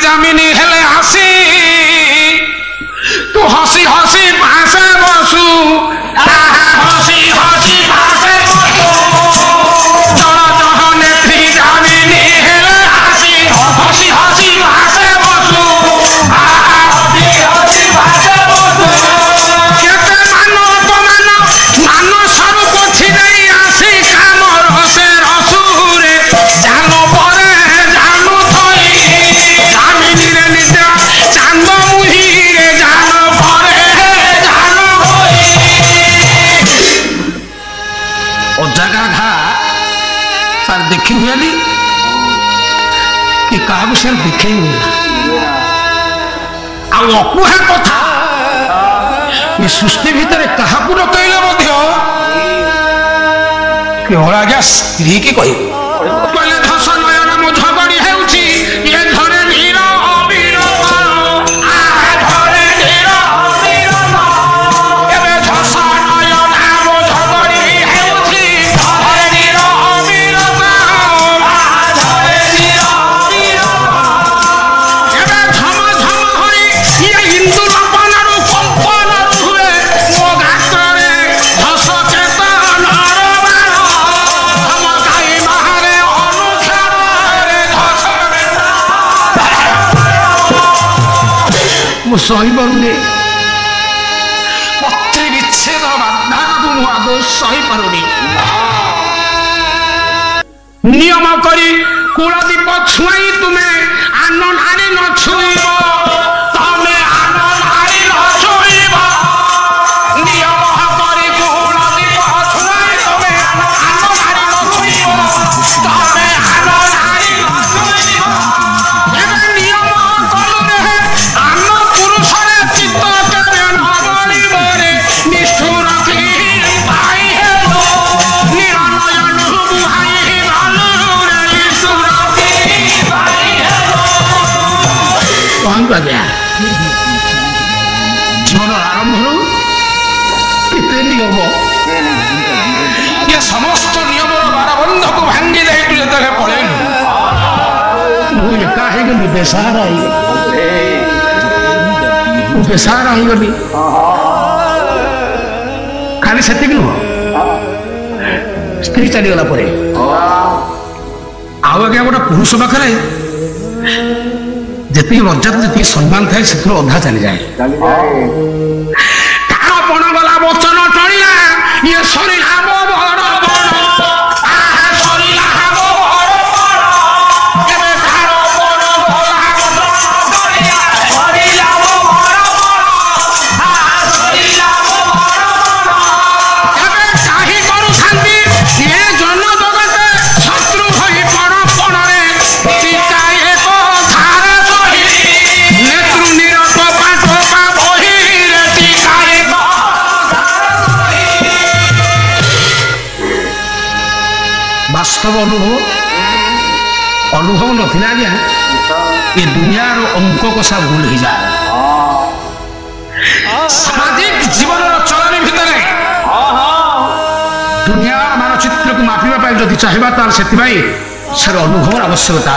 जामिनी हेले हसी तू हसी हसी भाषे बसु हसी हसी भाषे जड़ जह नेत्री जामिनी हेले हसी हसी हसी भाषे बसु केते मान अपमान मान स्वरूप छिड़ाई आसी काम रसे रसुरे जानो परे जानो थई जामिनी रे निद्रा चांद मुही रे जानो परे जानो होई ओ जगह घा सर देखी हुएली कि काहू से दिखे हुए आ अकुहा कथा ये सृष्टि भितर क्या कहले कि अराजा स्त्री की कह धस नयन मो झगड़ी हेउछि ये धरे नीर अबीर धरे नीर अबीर एबे धस नयन मो झगड़ी हेउछि धरे नीर अबीर धरे नीर अबीर एबे झम झम हरि ये हिंदू लपनरु कंपनरु हुए मो गात्रे धस चेतन सही पारे पत्री विच्छेद बाधा को आदौ सही पारुनी नियम करी कुलदीप छुआई तुम्हें आन नारी न छुईब तमे आन नारी न छुईब नियम करी कुलदीप छुआई तुम्हें आन नारी न छुईब तमे आन नारी न छुईब एबे नियम करू रे आन पुरुषरे चित्त केते नबली बरे निष्ठुर की भाई हेलो निरनयन बुहाई भालु रे निष्ठुर की भाई हेलो कौन गया जीवन आरंभ केते नियम ये समस्त नियम बारबंध को भांगी दे तू जते पळेलु मुझे काहे के बेसहारा बेसहारा हो गली खाली से स्त्री चलीगला पर आउ आगे गोटे पुरुष पाखे जी मर्यादा जी सम्मान थाए से अधा चली जाए पण गला वचन टलिया ये सरिला बड़ वास्तव अनुभव नथिला आज्ञा ये दुनिया अंक कषा भूल हो जाए सामाजिक जीवन चलन भितर दुनिया मानचित्र को मापिबा जदि चाहिए तार से अनुभव आवश्यकता।